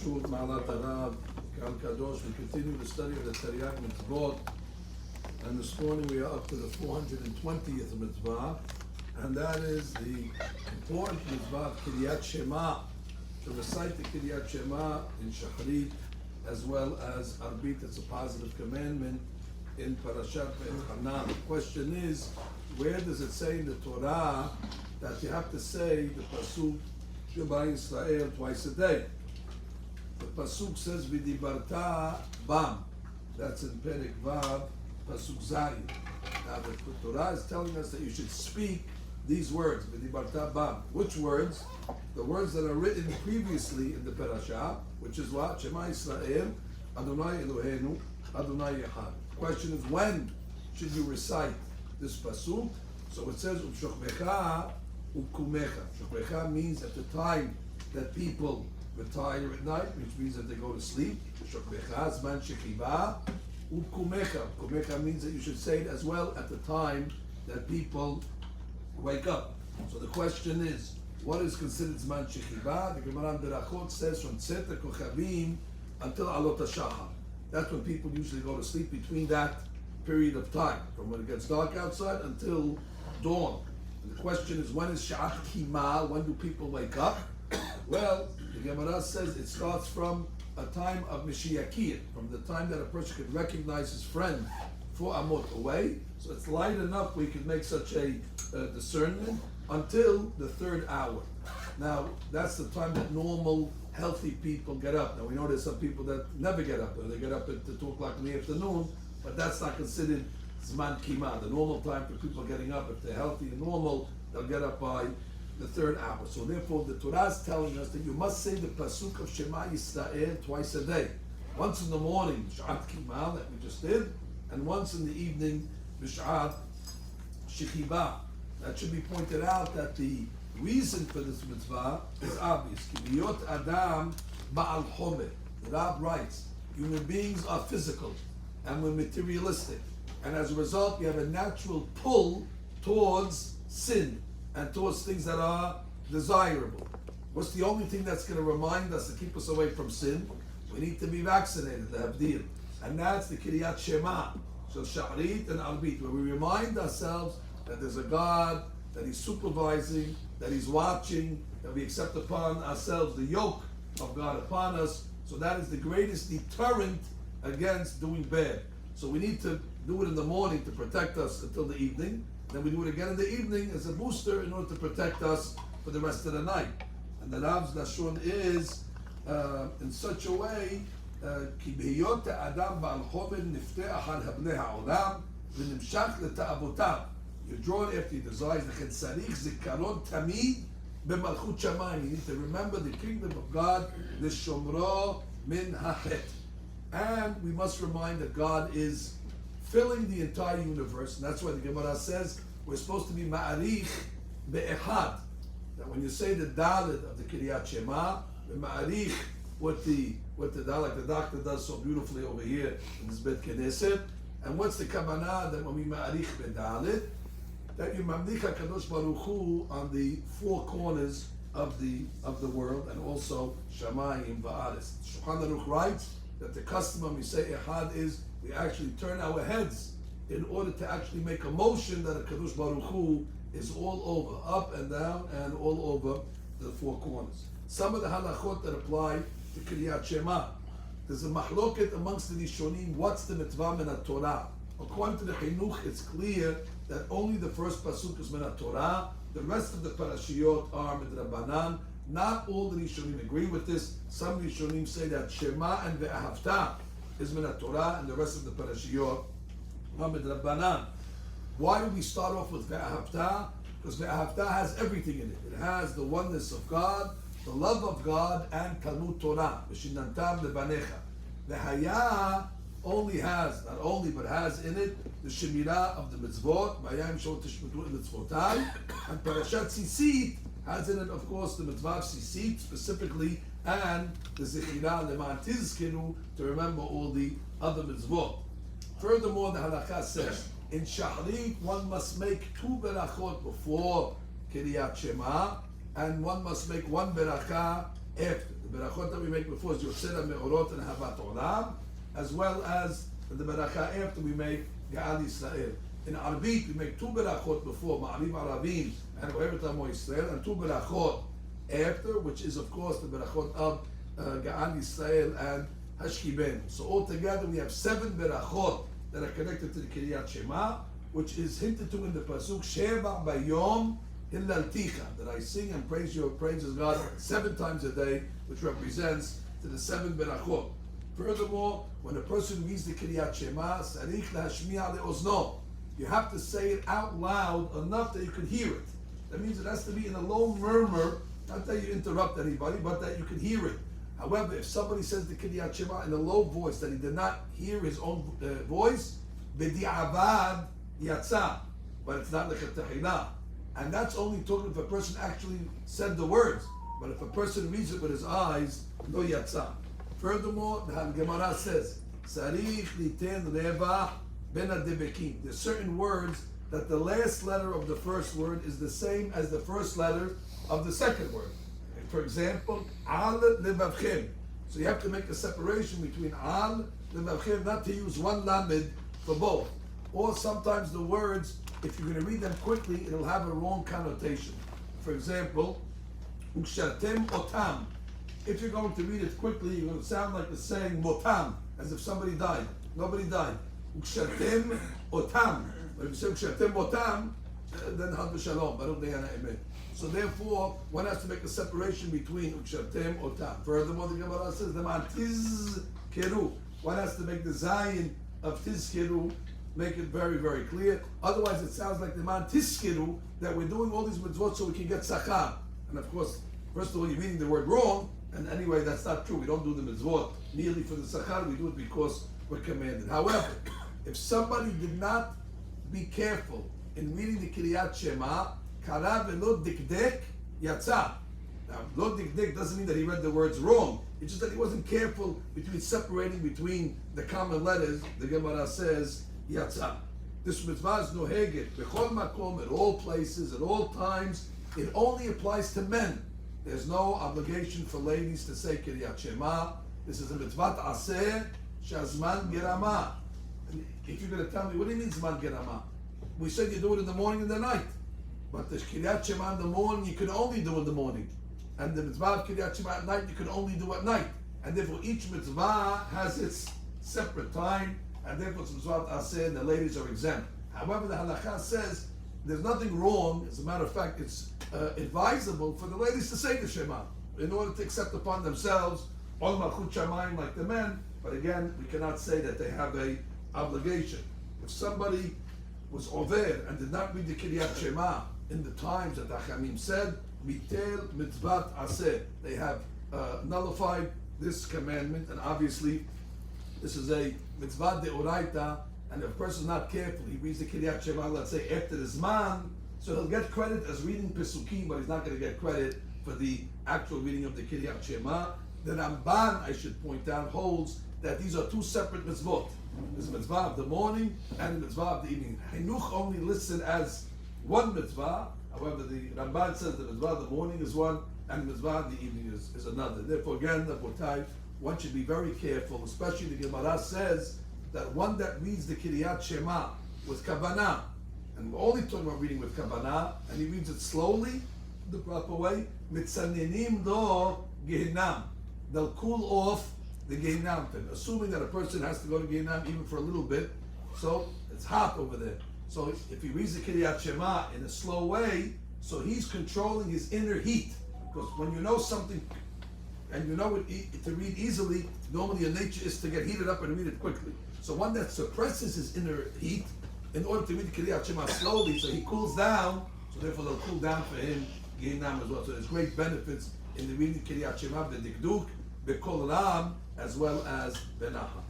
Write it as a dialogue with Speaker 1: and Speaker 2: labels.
Speaker 1: B'Shur Ma'alat Harav Kal Kadosh. We continue the study of the Kiryat Mitzvot, and this morning we are up to the 420th Mitzvah, and that is the important Mitzvah of Kiryat Shema, to recite the Kiryat Shema in Shachrit, as well as Arbit. It's a positive commandment in Parashat Ve'Elchanan. The question is, where does it say in the Torah that you have to say the pasuk Shema Yisrael twice a day? The pasuk says V'dibarta bam. That's in Perek Vav, pasuk Zayin. Now the Torah is telling us that you should speak these words, V'dibarta bam. Which words? The words that are written previously in the parasha, which is what? Shema Yisrael, Adonai Eloheinu, Adonai Echad. The question is, when should you recite this pasuk? So it says U'shokmecha U'kumecha. Shokmecha means at the time that people retire at night, which means that they go to sleep. Shokmecha Zman Shechiva U'kumecha. Kumecha means that you should say it as well at the time that people wake up. So the question is, what is considered Zman Shechiva? The Gemara in Berachot says from Tzet Kochavim until Alot HaShachar. That's when people usually go to sleep, between that period of time, from when it gets dark outside until dawn. And the question is, when is Sha'at Kima? When do people wake up? Well, the Gemara says it starts from a time of Mashiachiyah, from the time that a person could recognize his friend 4 amot away. So it's light enough we can make such a discernment until the 3rd hour. Now, that's the time that normal, healthy people get up. Now, we know there's some people that never get up, or they get up at 2 o'clock in the afternoon, but that's not considered Zman Kima. The normal time for people getting up, if they're healthy and normal, they'll get up by the 3rd hour. So therefore, the Torah is telling us that you must say the pasuk of Shema Yisrael twice a day. Once in the morning, Sha'at Kima, that we just did, and once in the evening, B'Sha'at Shechiva. That should be pointed out that the reason for this mitzvah is obvious. Kiryat Adam Ba'al Chomer. The Rab writes, human beings are physical and we're materialistic. And as a result, we have a natural pull towards sin and towards things that are desirable. What's the only thing that's going to remind us to keep us away from sin? We need to be vaccinated, the Havdil. And that's the Kiryat Shema. So Sha'rit and Arbit, where we remind ourselves that there's a God, that He's supervising, that He's watching, that we accept upon ourselves the yoke of God upon us. So that is the greatest deterrent against doing bad. So we need to do it in the morning to protect us until the evening. Then we do it again in the evening as a booster in order to protect us for the rest of the night. And the Rav's Lashon is in such a way, כי בהיות האדם בעל חומר נפתה אחר הבני העולם ונמשך לתאוותיו. You're drawn after your desires. לכן צריך זיכרון תמיד במלכות שמיים. You need to remember the kingdom of God, לשומרו מן החטא. And we must remind that God is filling the entire universe, and that's why the Gemara says we're supposed to be ma'arich be'echad. That when you say the dalet of the Kiryat Shema, the ma'arich, what the dalet, like the doctor does so beautifully over here in this Bet Knesset, and what's the kavanah that when we ma'arich be'dalet, that you mamlich HaKadosh Baruch Hu on the 4 corners of the world, and also Shamayim va'aretz. Shulchan Aruch writes that the custom when we say echad is we actually turn our heads in order to actually make a motion that a Kadosh Baruch Hu is all over, up and down and all over the 4 corners. Some of the halachot that apply to Kiryat Shema. There's a mahloket amongst the Rishonim, what's the mitzvah min Torah? According to the Chinuch, it's clear that only the first pasuk is min Torah. The rest of the parashiyot are midrabanan. Not all the Rishonim agree with this. Some Rishonim say that Shema and Ve'ahavta is min Torah, and the rest of the parashiyot are midrabanan. Why do we start off with Ve'ahavta? Because Ve'ahavta has everything in it. It has the oneness of God, the love of God, and Talmud Torah. V'shinantam lebanecha. Ve'haya only has, not only, but has in it the Shemirah of the mitzvot, V'ayam shot tishmetu mitzvotai, and Parashat Tzitzit has in it, of course, the mitzvah of Tzitzit specifically, and the Zechirah leman tizkenu, to remember all the other mitzvot. Furthermore, the halakha says, in Shachrit, one must make 2 berachot before Kiryat Shema, and one must make 1 beracha after. The The berachot that we make before is Yotzei Me'orot and Havat Olam, as well as the beracha after we make Ga'al Yisrael. In Arbit, we make two berachot before, Ma'ariv Aravim and Ohevet Amo Yisrael, and two berachot after, which is of course the berachot of Ga'al Yisrael and Hashkiben. So altogether we have 7 berachot that are connected to the Kiryat Shema, which is hinted to in the pasuk Sheva Bayom Hillalticha, that I sing and praise your praises God 7 times a day, which represents to the 7 berachot. Furthermore, when a person reads the Kiryat Shema, Sarich Lahashmi'a Le'ozno, you have to say it out loud enough that you can hear it. That means it has to be in a low murmur, not that you interrupt anybody, but that you can hear it. However, if somebody says the Kiryat Shema in a low voice that he did not hear his own voice, b'di'avad yatsa, but it's not like a tehillah. And that's only talking if a person actually said the words. But if a person reads it with his eyes, lo yatsa. Furthermore, the Gemara says, Sarich liten reva ben hadebekim. There's certain words that the last letter of the first word is the same as the first letter of the second word. For example, al levavchem. So you have to make a separation between al levavchem, not to use one lamed for both. Or sometimes the words, if you're going to read them quickly, it'll have a wrong connotation. For example, ukshartem otam. If you're going to read it quickly, you're going to sound like it's saying motam, as if somebody died. Nobody died. Ukshartem otam. But if you say ukshartem otam, then Shalom. Baruch Deyana Emet. So therefore, one has to make a separation between ukshartem otam. Furthermore, the Gemara says the man tizkeru. One has to make the zayin of tizkeru, make it very, very clear. Otherwise, it sounds like the man tizkeru, that we're doing all these mitzvot so we can get sachar. And of course, first of all, you're reading the word wrong. And anyway, that's not true. We don't do the mitzvot merely for the sachar. We do it because we're commanded. However, if somebody did not be careful in reading the Kiryat Shema, kara velo dikdek yatsa. Now, lo dikdek doesn't mean that he read the words wrong. It's just that he wasn't careful between separating between the common letters. The Gemara says yatsa. This mitzvah is noheget bechol makom, at all places, at all times. It only applies to men. There's no obligation for ladies to say Kiryat Shema. This is a mitzvah aseh shazman gerama. If you're going to tell me, what do you mean zman gerama? We said you do it in the morning and the night. But the Kiryat Shema in the morning, you can only do in the morning. And the mitzvah of Kiryat Shema at night, you can only do at night. And therefore each mitzvah has its separate time, and therefore it's mitzvah aseh, and the ladies are exempt. However, the halakha says there's nothing wrong. As a matter of fact, it's advisable for the ladies to say the Shema in order to accept upon themselves all malchut shamayim like the men. But again, we cannot say that they have a obligation. If somebody was over and did not read the Kiryat Shema in the times that the Hachamim said, mitel mitzvat aseh, they have nullified this commandment. And obviously, this is a mitzvah deoraita. And if a person is not careful, he reads the Kiryat Shema, let's say after the Zman, so he'll get credit as reading Pesukim, but he's not going to get credit for the actual reading of the Kiryat Shema. The Ramban, I should point out, holds that these are two separate mitzvot. There's a mitzvah of the morning and the mitzvah of the evening. Chinuch only listed as one mitzvah. However, the Ramban says the mitzvah of the morning is one and the mitzvah of the evening is another. Therefore, again, one should be very careful, especially the Gemara says that one that reads the Kiryat Shema with kavanah, and we're only talking about reading with kavanah, and he reads it slowly, the proper way, mitzaninim lo gehinam. They'll cool off the gehinam, assuming that a person has to go to gehinam even for a little bit, so it's hot over there. So if he reads the Kiryat Shema in a slow way, so he's controlling his inner heat. Because when you know something, and you know it to read easily, normally your nature is to get heated up and read it quickly. So one that suppresses his inner heat in order to read the Kiryat Shema slowly, so he cools down, so therefore they'll cool down for him, Gehinam as well. So there's great benefits in the reading Kiryat Shema, the Dikduk, Bekol Ram, as well as Benaha.